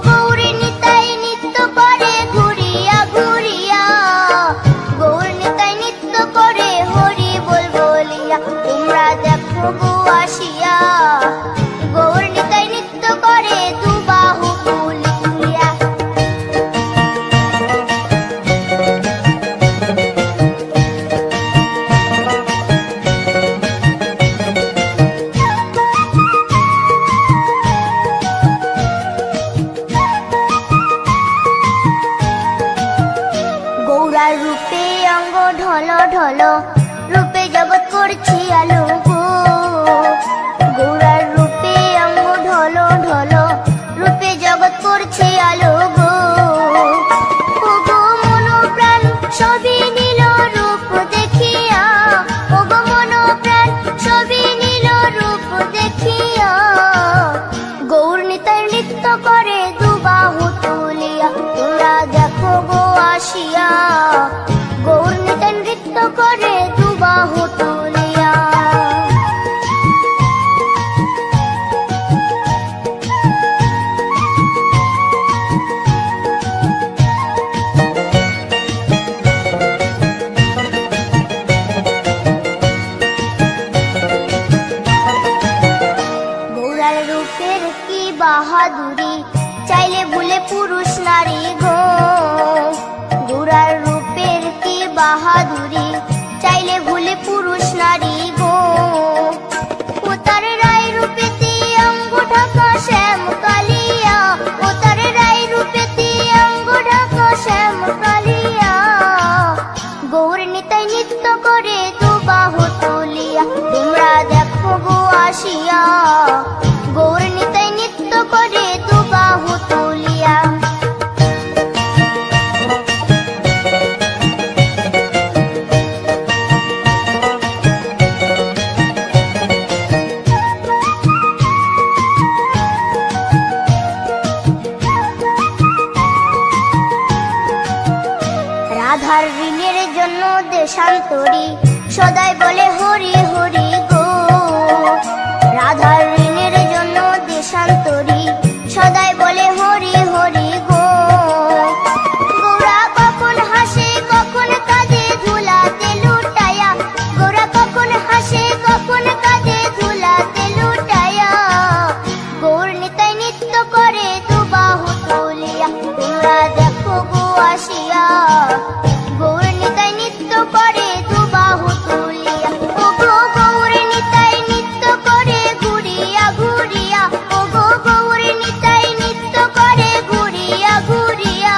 গৌরী ঢলো রূপে জগৎ করছি আলো গো। গৌরার রূপে অঙ্গ ঢলো ঢলো রূপে জগৎ করছি আলো গো। ও গো মন প্রাণ সবই নীল রূপ দেখিয়া, ও গো মন প্রাণ সবই নীল রূপ দেখিয়া। গৌর নিতাই নৃত্য করে দুবাহু তুলিয়া, তোমরা দেখো গো আসিয়া। গৌর নিতাই নৃত্য করে দুবাহু তুলিয়া। গৌরার রূপের কি বাহাদুরি, চাইলে ভুলে পুরুষ নারী গো। গৌরার রূপের কি বাহাদুরি, চাইলে ভুলে পুরুষ নারী গো। ও তার রায় রূপেতে অঙ্গ ঢাকা শ্যাম কালিয়া, ও তার রায় রূপেতে অঙ্গ ঢাকা শ্যাম কালিয়া। গৌর নিতাই নৃত্য করে দুবাহু তুলিয়া, তোমরা দেখো গো আসিয়া। গৌর নিতাই নৃত্য করে দুবাহু তুলিয়া। রাধার ঋণের জন্য দেশান্তরী সদাই বলে হরি হরি গো। রাধার ঋণের জন্য দেশান্তরী সদাই বলে হরি হরি গো। গৌরা কখন হাসে কখন কাঁদে ধুলাতে লুটায়া, গৌরা কখন হাসে কখন কাঁদে ধুলাতে লুটায়া। গৌর নিতাই নৃত্য করে দুবাহু তুলিয়া, তোমরা দেখো গো আসিয়া। গৌর নিতাই নৃত্য করে দুবাহু তুলিয়া। ও গো গৌর নিতাই নৃত্য করে ঘুরিয়া ঘুরিয়া, ও গো গৌর নিতাই নৃত্য করে ঘুরিয়া ঘুরিয়া।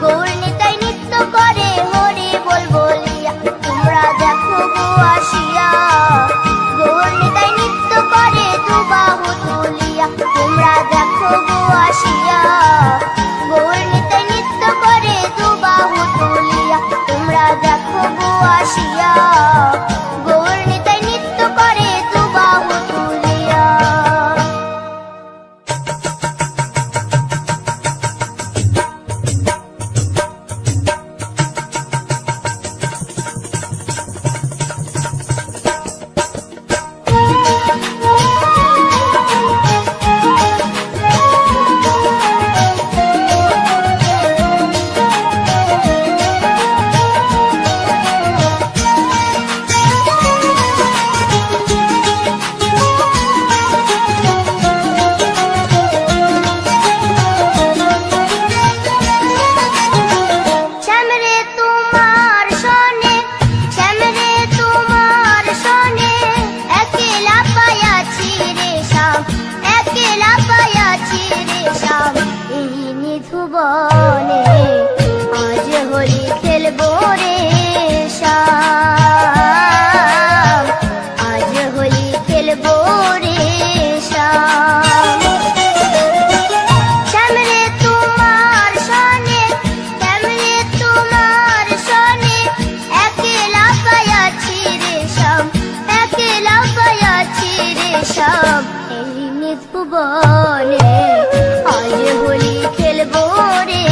গৌর নিতাই নৃত্য করে হরি বল বলিয়া, তোমরা দেখো গো আসিয়া। গৌর নিতাই নৃত্য করে দুবাহু তুলিয়া, তোমরা দেখো গো আসিয়া। গৌর নিতাই নৃত্য করে দুবাহু তুলিয়া, তোমরা দেখো গো আসিয়া। গৌর নিতাই নৃত্য করে দুবাহু তুলিয়া। শ্যামরে তোমার সনে, শ্যামরে তোমার সনে, একলা পায়াছি রে শ্যাম, একলা পায়াছি রে শ্যাম। এই নিধুবনে আজ হোলি খেলবো রে শ্যাম, আজ হোলি খেলবো রে শ্যাম। শ্যামরে তোমার সনে, শ্যামরে তোমার সনে, একলা পায়াছি রে শ্যাম, একলা পায়াছি রে শ্যাম। এই নিধুবনে আজ হোলি খেলবো রে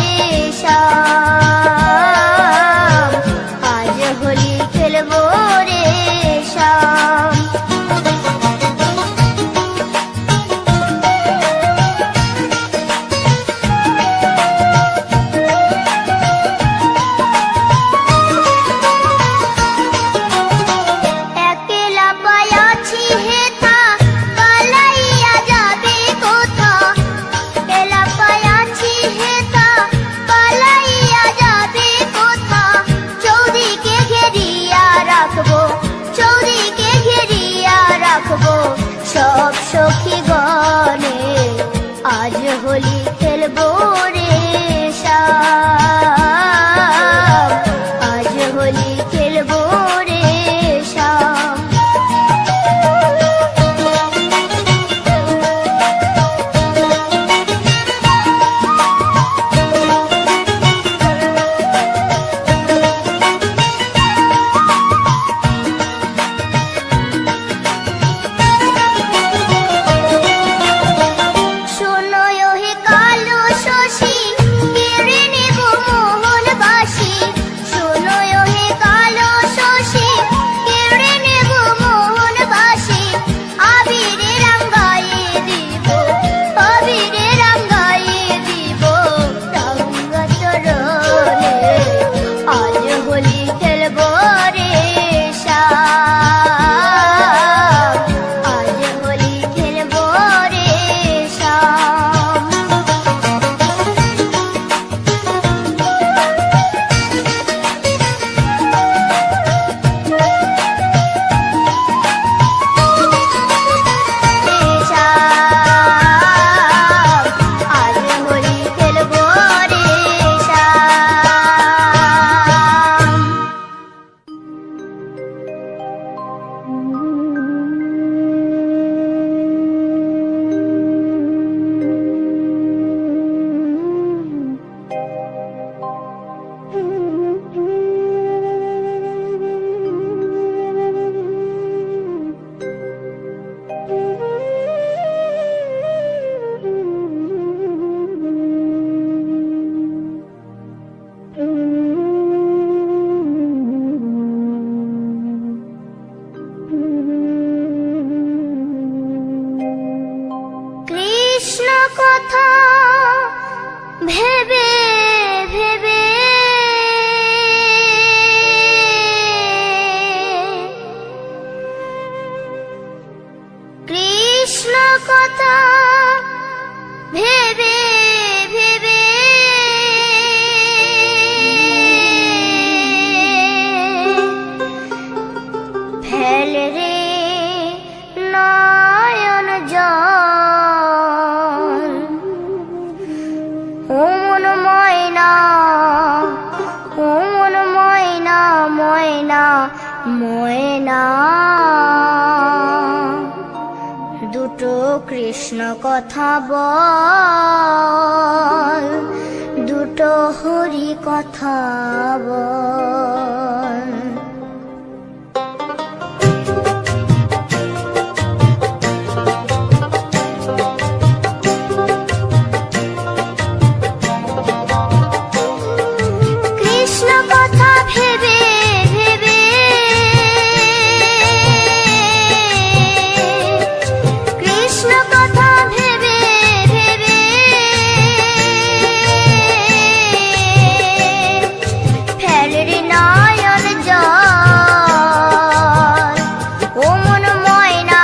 ভেবে ভেবে কৃষ্ণ কথা ভেবে ভেবে ফেল রে নয়ন জল ও মন ময়না, ও মন ময়না, ময়না ময়না। দুটো কৃষ্ণ কথা বল, দুটো হরি কথা বল। কৃষ্ণ কথা ভেবে ভেবে কৃষ্ণ কথা ভেবে ভেবে ফেল রে নয়ন জল ও মন ময়না,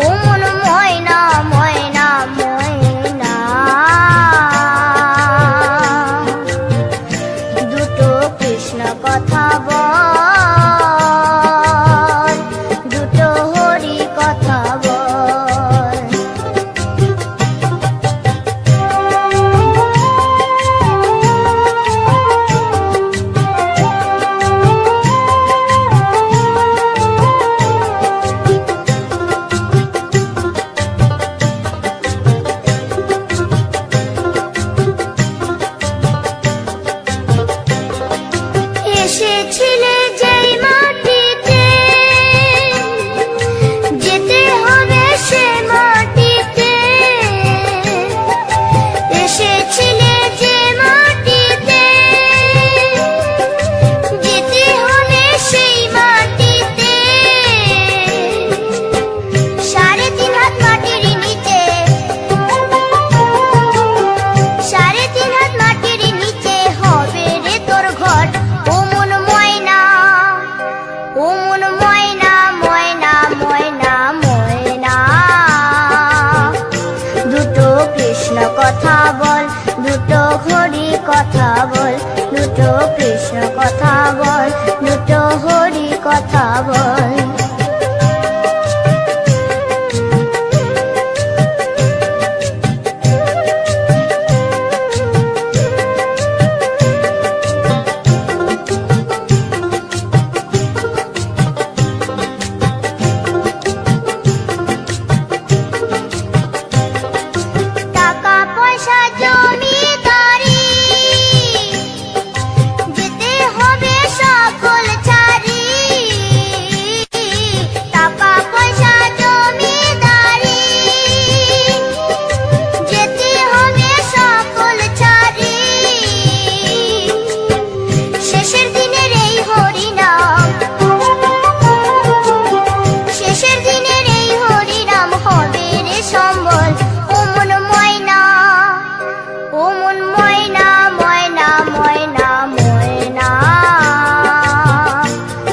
ও মন ময়না, ময়না ময়না। দুটো কৃষ্ণ কথা বল, দুটো হরি কথা বল। এসেছিলে যেই মাটিতে যেতে হবে সে মাটিতে, এসেছিলে যে মাটিতে যেতে হবে সেই মাটিতে। 3.5 হাত মাটির নিচে, 3.5 হাত মাটির নিচে হবে রে তোর ঘর। ও মন ময়না, ও মন ময়না, ময়না ময়না ময়না। দুটো কৃষ্ণ কথা বল, দুটো হরি কথা বল, দুটো কৃষ্ণ কথা বল, দুটো হরি কথা বল। টাকা পয়সা জমিদারি যেতে হবে সকল ছাড়ি। টাকা পয়সা জমিদারি যেতে হবে সকল ছাড়ি। শেষের দিনের এই হরিনাম, শেষের দিনের এই হরিনাম হবে রে সম্বল। ও মন ময়না, ও মন ময়না, ময়না ময়না ময়না।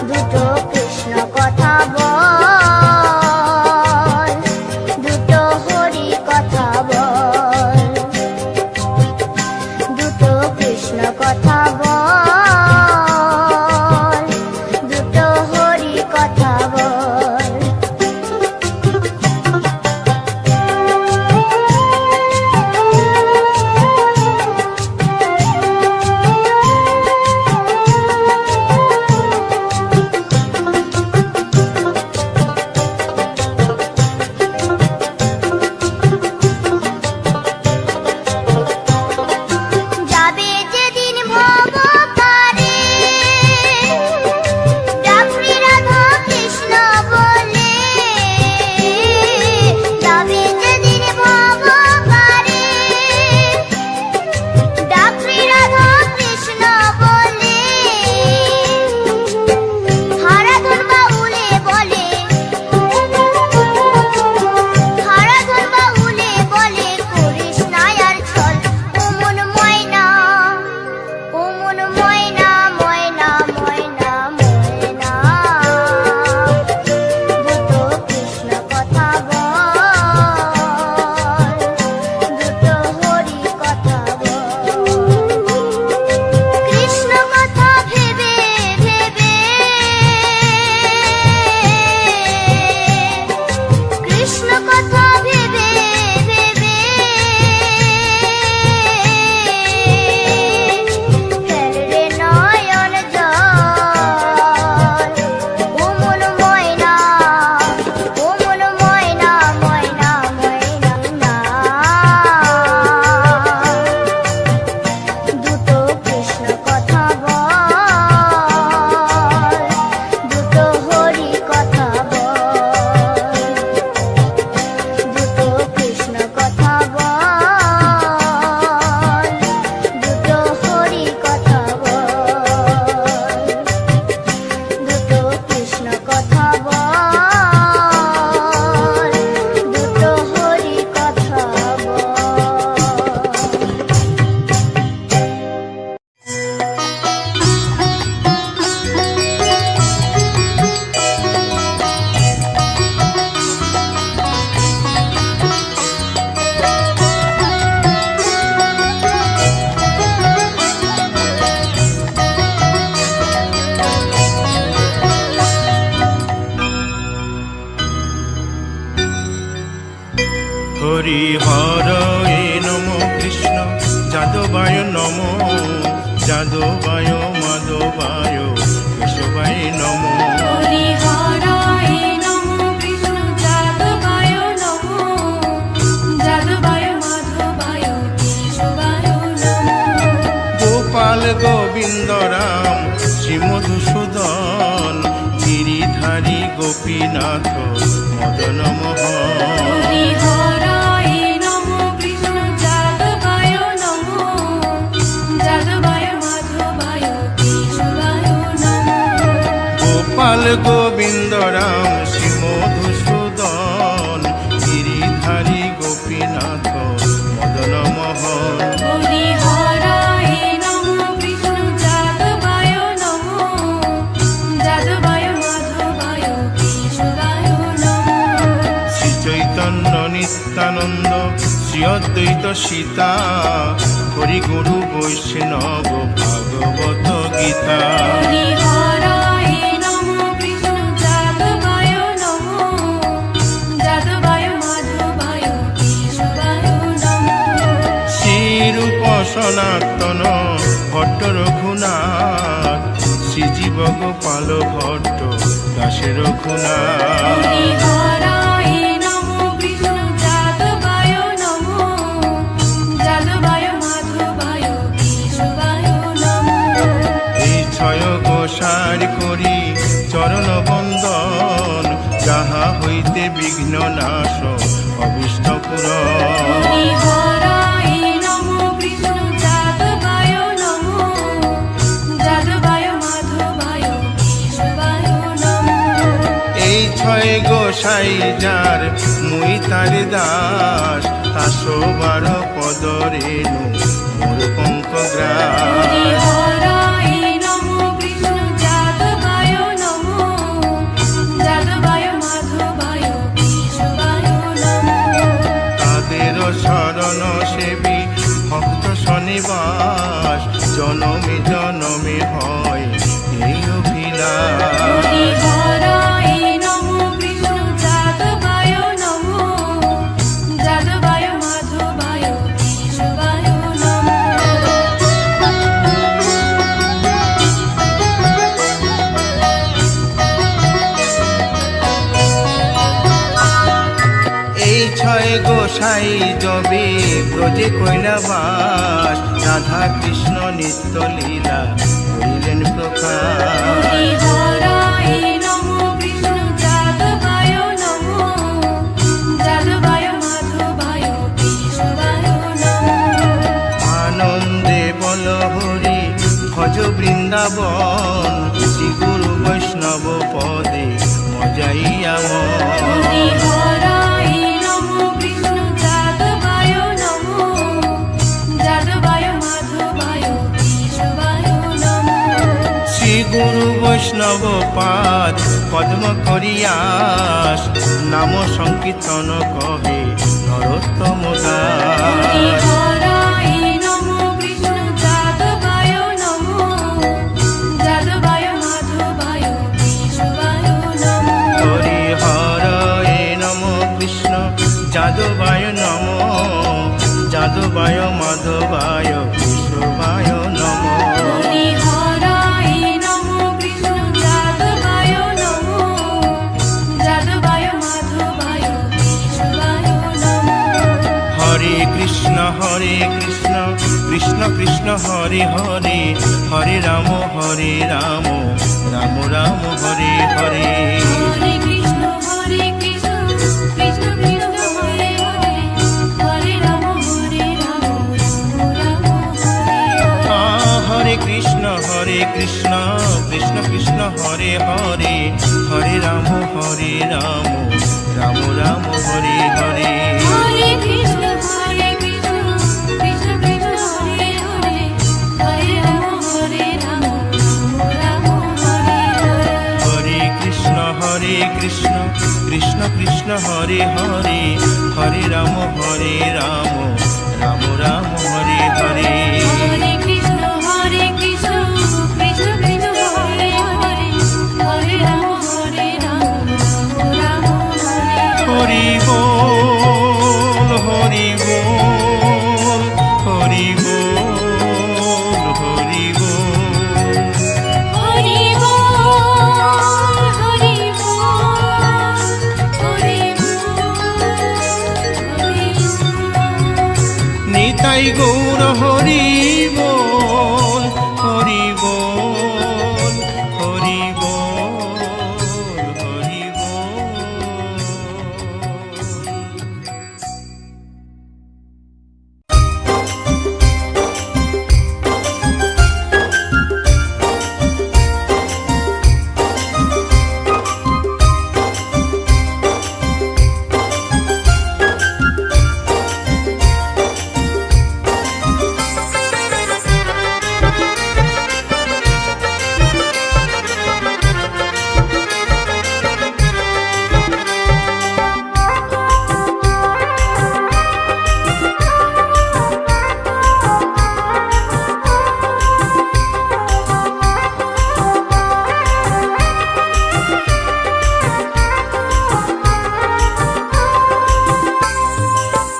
দুটো কৃষ্ণ কথা বল, দুটো হরি কথা বল, দুটো কৃষ্ণ কথা বল, দুটো হরি কথা বল। যাবে যেদিন ভব হরি হরয়ে নম কৃষ্ণ যাদবায় নম যাদবায় মাধবায় কেশবায় নম হরি হরায় নমো কৃষ্ণ যাদবায় নমো যাদবায় মাধবায় কেশবায় নমো গোপাল গোবিন্দ রাম শ্রী মধুসূদন গিরিধারী গোপীনাথ মদন মোহন হরি হরায় নমো কৃষ্ণ যাদবায় নমো যাদবায় মাধবায় কেশবায় নমো গোপাল গোবিন্দ রাম শ্রী মধুসূদন গিরিধারী গোপীনাথ মদন মোহন হরি হরায় নমো কৃষ্ণ যাদবায় নমো যাদবায় মাধবায় কেশবায় নমো শ্রী চৈতন্য নিত্যানন্দ শ্রী অদ্বৈত সীতা হরি গুরু বৈষ্ণব ভাগবত গীতা হরি হরায় নমো কৃষ্ণ যাদবায় নমো যাদবায় মাধবায় কেশবায় নমো শ্রীরূপ সনাতন ভট্ট রঘুনাথ শ্রীজীব গোপাল ভট্ট দাসে রঘুনাথ হরি হরায় নমো কৃষ্ণ যাদবায় নমো যাদবায় মাধবায় কেশবায় নমো এই ছয় গোসার করি চরণ বন্দন যাহা হইতে বিঘ্ন নাশ অভিষ্ট পুরন হরি হরায় নমো কৃষ্ণ যাদবায় নমো যাদবায় মাধবায় কেশবায় নমো এই ছয় গোসাই যার মুই তার দাস তাসো বার পদ রেণু মোর পঙ্ক হরি গ্রাস হরায় নমো কৃষ্ণ যাদবায় নমো যাদবায় মাধবায় কেশবায় নমো তাদের শরণ সেবী ভক্ত শনিবাস জনমে জনমে হয় এই অভিলাষ হরি হরায় নমো কৃষ্ণ যাদবায় নমো যাদবায় মাধবায় কেশবায় নমো এই ছয় গোসাই জবে ব্রজে কৈলাবাস রাধা কৃষ্ণ নিত্য লীলা করিলেন প্রকাশ হরি হরায় নমো কৃষ্ণ যাদবায় নমো যাদবায় মাধবায় কেশবায় নমো আনন্দে বল হরি ভজ বৃন্দাবন শ্রী গুরু বৈষ্ণব পদে মজাইয়া হরি হরায় নমো কৃষ্ণ যাদবায় নমো যাদবায় মাধবায় কেশবায় নমো শ্রী গুরু বৈষ্ণব পাদ পদ্ম করিয়াস নাম সংকীর্তন কহে নরোত্তম হরি দাস হরায় নমো কৃষ্ণ যাদবায় নমো যাদবায় মাধবায় কেশবায় নমো হরি হরয়ে নম কৃষ্ণ যাদবায় নম যাদবায় মাধবায় কেশবায় নম হরি হরায় নমো কৃষ্ণ যাদবায় নমো যাদবায় মাধবায় কেশবায় নমো হরে কৃষ্ণ কৃষ্ণ কৃষ্ণ হরে হরে হরে রাম রাম রাম হরে হরে হরে কৃষ্ণ কৃষ্ণ কৃষ্ণ হরে হরে হরে রাম রাম হরে হরে হরে কৃষ্ণ কৃষ্ণ কৃষ্ণ হরে হরে হরে রাম রাম রাম হরে হরে হরে কৃষ্ণ কৃষ্ণ কৃষ্ণ কৃষ্ণ হরে হরে হরে রাম রাম হরে হরে হরে কৃষ্ণ কৃষ্ণ কৃষ্ণ হরে হরে হরে রাম রাম রাম হরে হরে হরে কৃষ্ণ কৃষ্ণ কৃষ্ণ কৃষ্ণ হরে হরে হরে রাম রাম রাম হরে হরে হরি বল বল, হরি বল। হরি বল, হরি বল, হরি বল, হরি বল। নিতাই গৌর হরি বল, হরি বল, হরি বল, হরি বল।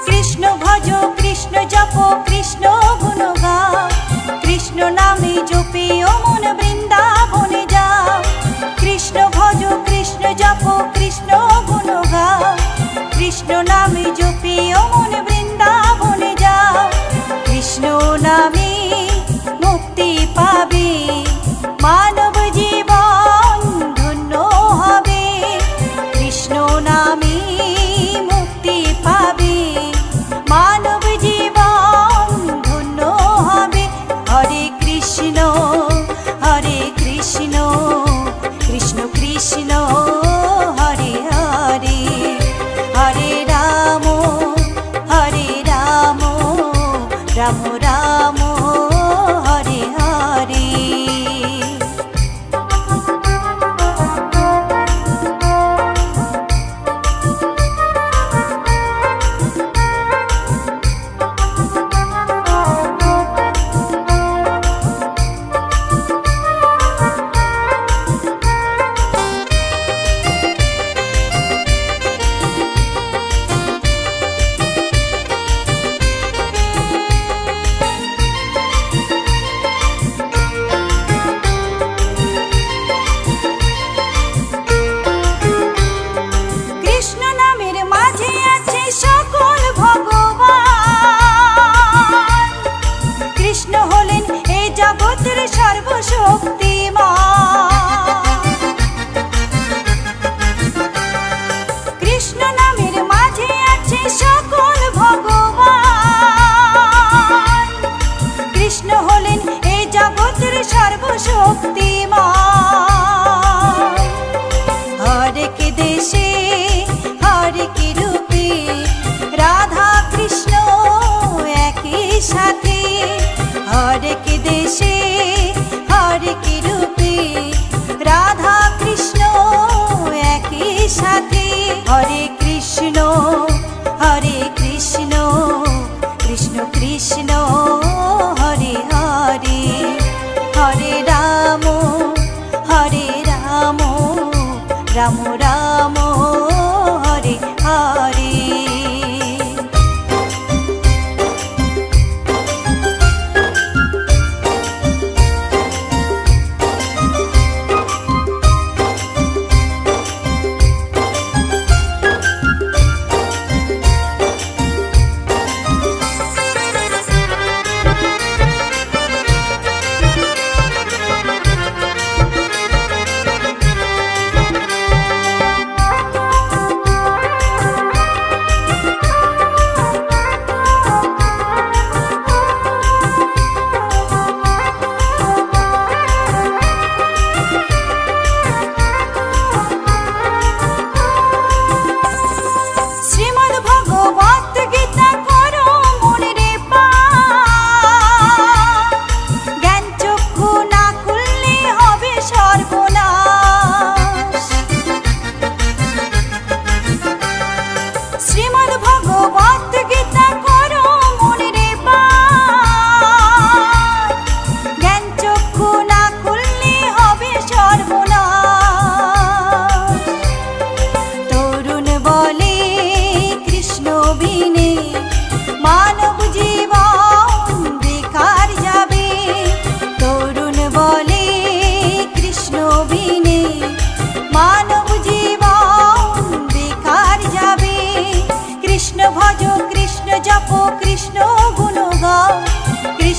কৃষ্ণ ভজ কৃষ্ণ জপ কৃষ্ণ গুণ গাও, কৃষ্ণ নামে জপে ও মন বৃন্দাবনে যাও। কৃষ্ণ ভজ কৃষ্ণ জপ কৃষ্ণ গুণ গাও, কৃষ্ণ নামে জপে ও মন বৃন্দাবনে যাও। কৃষ্ণ নামে মুক্তি পাবে, মানব জীবন ধন্য হবে। কৃষ্ণ নামে মুক্তি পাবে, মানব জীবন ধন্য হবে। হরে কৃষ্ণ কৃষ্ণ কৃষ্ণ হরে হরে, হরে রাম রাম রাম হরে হরে। কৃষ্ণ নামের মাঝে আছে সকল ভগবান, কৃষ্ণ হলেন এ জগতের সর্বশক্তিমান। কৃষ্ণ নামের মাঝে আছে সকল ভগবান, কৃষ্ণ হলেন এ জগতের সর্বশক্তিমান। হরেক দেশে হরেক রূপে রাধা কৃষ্ণ একই সাথে। হরেক দেশে হরেক রূপে রাধা কৃষ্ণ একই সাথে। হরে কৃষ্ণ কৃষ্ণ কৃষ্ণ হরে হরে, হরে রাম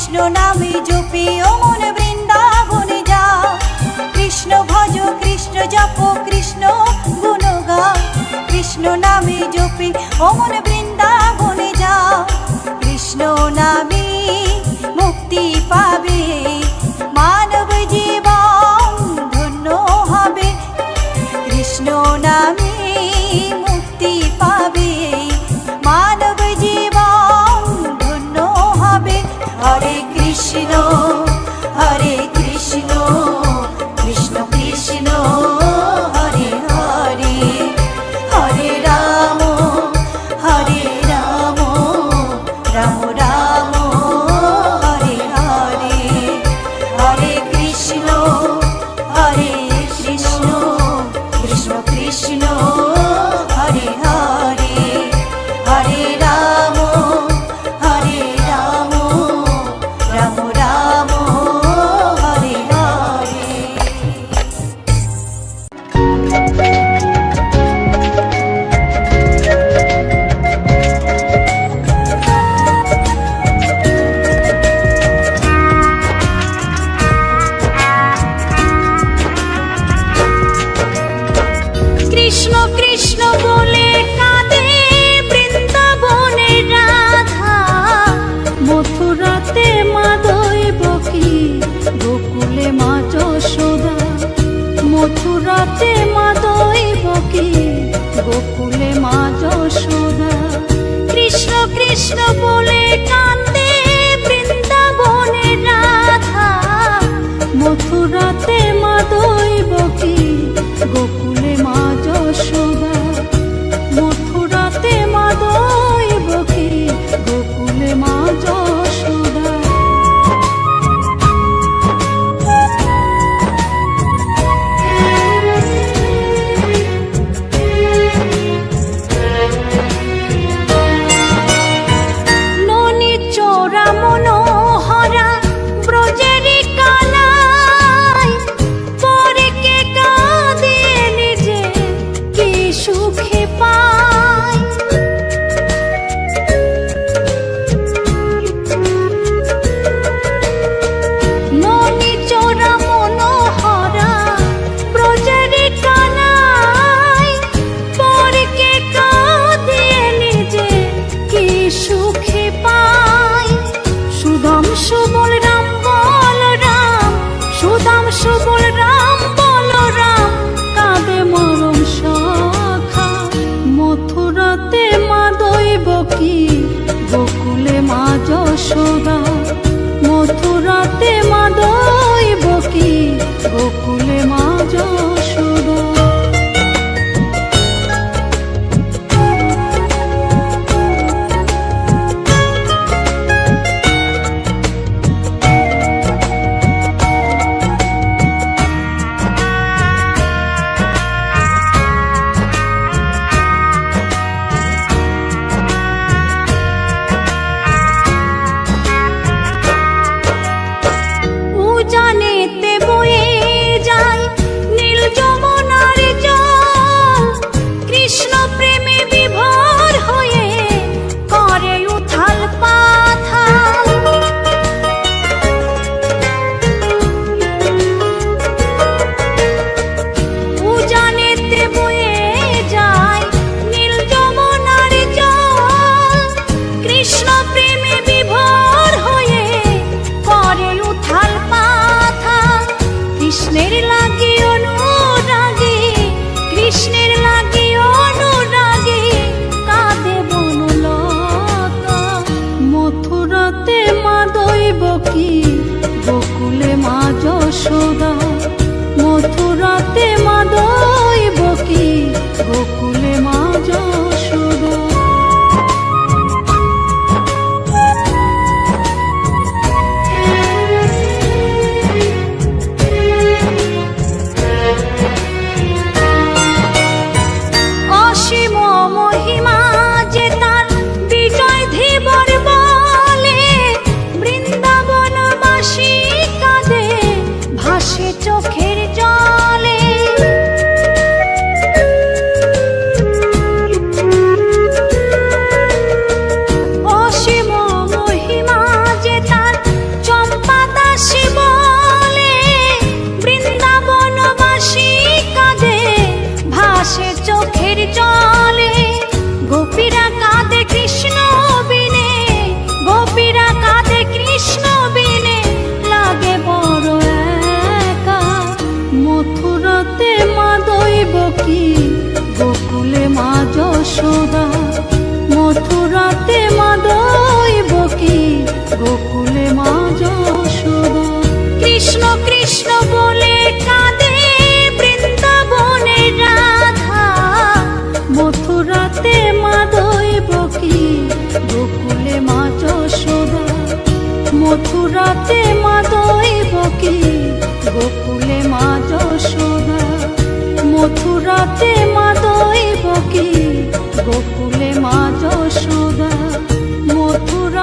কৃষ্ণ নামে জপে ও মন বৃন্দাবনে যা, কৃষ্ণ ভজ কৃষ্ণ জপ কৃষ্ণ গুণ গা, কৃষ্ণ নামে জপে ও মন বৃন্দাবনে যা, কৃষ্ণ নামে মুক্তি পাবে মানব জীবন ধন্য হবে, কৃষ্ণ নামে মুক্তি পাবে মানব জীবন ধন্য হবে। হরে কৃষ্ণ কৃষ্ণ কৃষ্ণ হরে হরে, হরে রাম রাম রাম হরে হরে, হরে কৃষ্ণ কৃষ্ণ কৃষ্ণ হরে হরে, হরে রাম রাম রাম হরে হরে। কৃষ্ণ কৃষ্ণ বলে কাঁদে বৃন্দাবনের রাধা, মথুরাতে মা দৈবকী গোকুলে মা যশোদা, মথুরাতে মা দৈবকী গোকুলে মা যশোদা। কৃষ্ণ কৃষ্ণ বলে কাঁদে বৃন্দাবনের রাধা, মথুরাতে মা দৈবকী গোকুলে মা যশোদা, মথুরাতে মা দৈবকী গোকুলে মা যশোদা। ননি চোরা মনোহরা ব্রজেরি কানাই, পরে কে কাঁদে নিজে কি সুখে পায়। ননি চোরা মনোহরা ব্রজেরি কানাই, পরে কে কাঁদে নিজে কি সুখে পায়। সুদাম সুবল রাম বল রাম, সুদাম সুবল রাম বল রাম, কাঁদে মরম সখা, মথুরাতে মা দৈবকী গোকুলে মা যশোদা, মথুরাতে মা দৈবকী গোকুলে মা যশোদা। উজানেতে বয়ে যায় নীল যমুনার জল, কৃষ্ণ প্রেমে বিভোর হয়ে করে উথাল পাথাল। উজানেতে বয়ে যায় নীল যমুনার জল, কৃষ্ণ প্রেমে বিভোর হয়ে করে উথাল পাথাল। কৃষ্ণের লাগি অনুরাগী, কৃষ্ণের লাগি অনুরাগী কাঁদে বনলতা, মথুরাতে মা দৈবকী গোকুলে মা যশোদা, মথুরাতে মা দৈবকী গোকুলে মা যশোদা। অসীম মহিমা যে তার বিজয় ধীবর বলে, বৃন্দাবন মা মা যশোদা। কৃষ্ণ কৃষ্ণ বলে কাঁদে বৃন্দাবনের রাধা, মথুরাতে মা দৈবকী, গোকুলে মা যশোদা। মথুরাতে মা দৈবকী, গোকুলে মা যশোদা। মথুরাতে মা দৈবকী, গোকুলে মা যশোদা। মথুরা